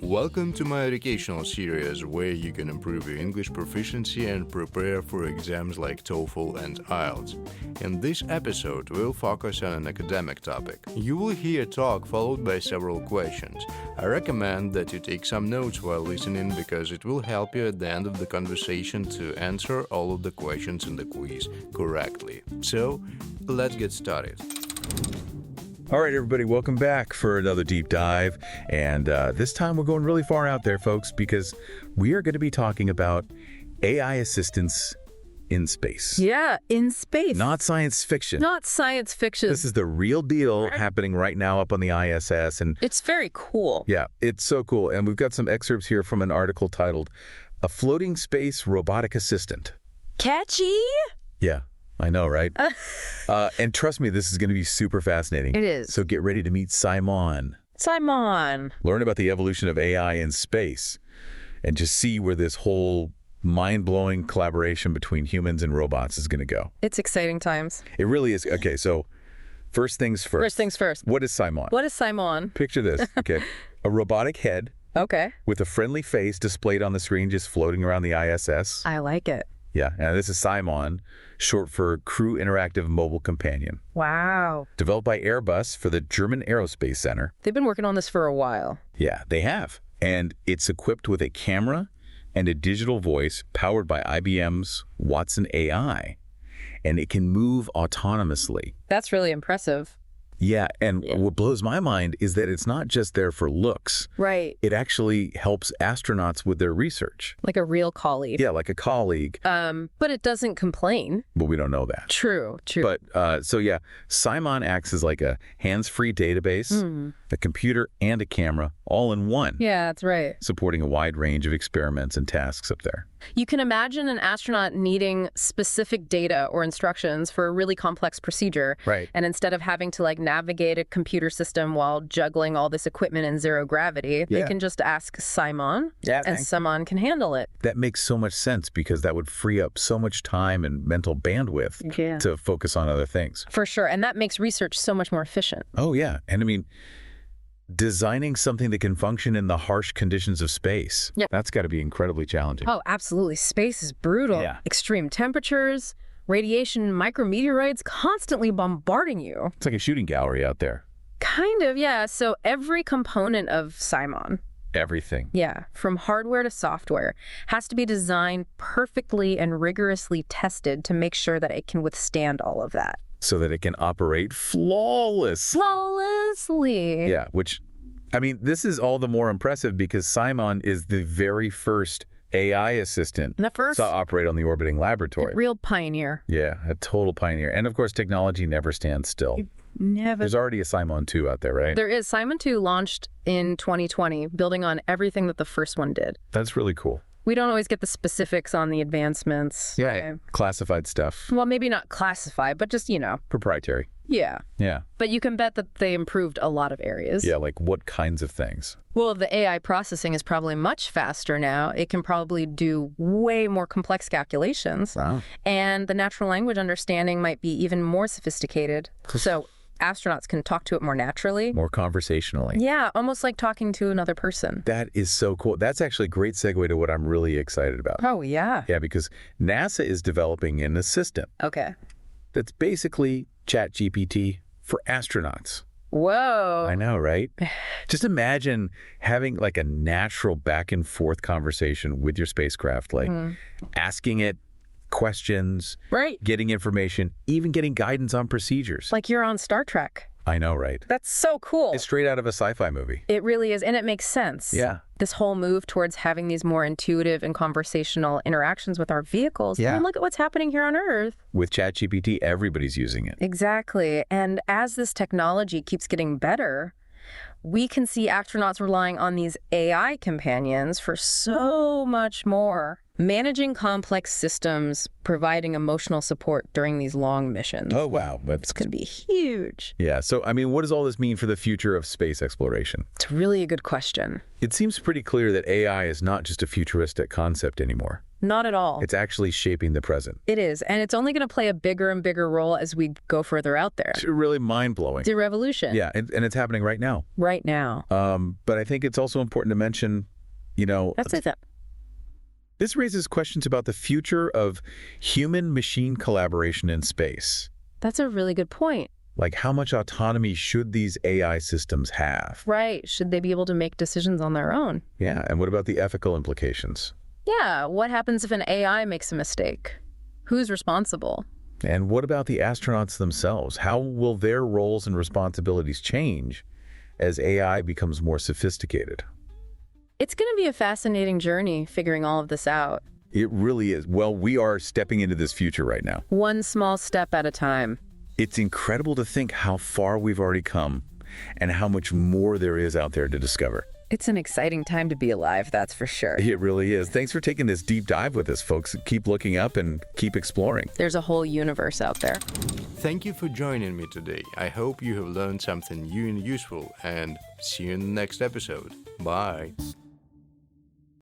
Welcome to my educational series where you can improve your English proficiency and prepare for exams like TOEFL and IELTS. In this episode, we'll focus on an academic topic. You will hear talk followed by several questions. I recommend that you take some notes while listening because it will help you at the end of the conversation to answer all of the questions in the quiz correctly. So, let's get started. All right, everybody, welcome back for another deep dive. And this time we're going really far out there, folks, because we are going to be talking about AI assistants in space. Yeah, in space. Not science fiction. Not science fiction. This is the real deal happening right now up on the ISS. And it's very cool. yeah, it's so cool. And we've got some excerpts here from an article titled, "A Floating Space Robotic Assistant." Catchy? Yeah. I know, right? And trust me, this is going to be super fascinating. It is. So get ready to meet CIMON. CIMON. Learn about the evolution of AI in space and just see where this whole mind-blowing collaboration between humans and robots is going to go. It's exciting times. It really is. Okay, so first things first. First things first. What is CIMON? What is CIMON? Picture this, okay? A robotic head Okay. with a friendly face displayed on the screen just floating around the ISS. I like it. Yeah, and this is CIMON, short for Crew Interactive Mobile Companion. Wow. Developed by Airbus for the German Aerospace Center. They've been working on this for a while. Yeah, they have. And it's equipped with a camera and a digital voice powered by IBM's Watson AI. And it can move autonomously. That's really impressive. Yeah, and what blows my mind is that it's not just there for looks. Right. It actually helps astronauts with their research. Like a real colleague. Yeah, like a colleague. But it doesn't complain. But we don't know that. True. But so yeah, CIMON acts as like a hands-free database, a computer and a camera, all in one. Yeah, that's right. Supporting a wide range of experiments and tasks up there. You can imagine an astronaut needing specific data or instructions for a really complex procedure. Right. And instead of having to navigate a computer system while juggling all this equipment in zero gravity, they can just ask CIMON, and CIMON can handle it. That makes so much sense because that would free up so much time and mental bandwidth to focus on other things. For sure. And that makes research so much more efficient. Oh, yeah. And I mean, designing something that can function in the harsh conditions of space, that's got to be incredibly challenging. Oh, absolutely. Space is brutal. Yeah. Extreme temperatures, radiation, micrometeorites constantly bombarding you. It's like a shooting gallery out there. Kind of, yeah. So every component of CIMON, Everything. from hardware to software, has to be designed perfectly and rigorously tested to make sure that it can withstand all of that. So that it can operate flawlessly. Yeah, which, I mean, this is all the more impressive because CIMON is the very first AI assistant to operate on the orbiting laboratory. Real pioneer. Yeah, a total pioneer. And of course, technology never stands still. There's already a CIMON 2 out there, right? There is. CIMON 2 launched in 2020, building on everything that the first one did. That's really cool. We don't always get the specifics on the advancements. Yeah, classified stuff. Well, maybe not classified, but just, Proprietary. Yeah. Yeah. But you can bet that they improved a lot of areas. Yeah, like what kinds of things? Well, the AI processing is probably much faster now. It can probably do way more complex calculations. Wow. And the natural language understanding might be even more sophisticated. So astronauts can talk to it more naturally. More conversationally. Yeah, almost like talking to another person. That is so cool. That's actually a great segue to what I'm really excited about. Oh, yeah. Yeah, because NASA is developing an assistant Okay. that's basically ChatGPT for astronauts. Whoa. I know, right? Just imagine having like a natural back and forth conversation with your spacecraft, like asking it questions, Right. getting information, even getting guidance on procedures. Like you're on Star Trek. I know, right? That's so cool. It's straight out of a sci-fi movie. It really is. And it makes sense. Yeah. This whole move towards having these more intuitive and conversational interactions with our vehicles. Yeah. I mean, look at what's happening here on Earth. With ChatGPT, everybody's using it. Exactly. And as this technology keeps getting better, we can see astronauts relying on these AI companions for so much more. Managing complex systems, providing emotional support during these long missions. Oh, wow. It's going to be huge. Yeah. So, I mean, what does all this mean for the future of space exploration? It's really a good question. It seems pretty clear that AI is not just a futuristic concept anymore. Not at all. It's actually shaping the present. It is, and it's only going to play a bigger and bigger role as we go further out there. It's really mind-blowing. It's a revolution. Yeah, and it's happening right now. Right now. But I think it's also important to mention, That's it. this raises questions about the future of human-machine collaboration in space. That's a really good point. Like, how much autonomy should these AI systems have? Right. Should they be able to make decisions on their own? Yeah, and what about the ethical implications? Yeah. What happens if an AI makes a mistake? Who's responsible? And what about the astronauts themselves? How will their roles and responsibilities change as AI becomes more sophisticated? It's going to be a fascinating journey figuring all of this out. It really is. Well, we are stepping into this future right now. One small step at a time. It's incredible to think how far we've already come and how much more there is out there to discover. It's an exciting time to be alive, that's for sure. It really is. Thanks for taking this deep dive with us, folks. Keep looking up and keep exploring. There's a whole universe out there. Thank you for joining me today. I hope you have learned something new and useful, and see you in the next episode. Bye.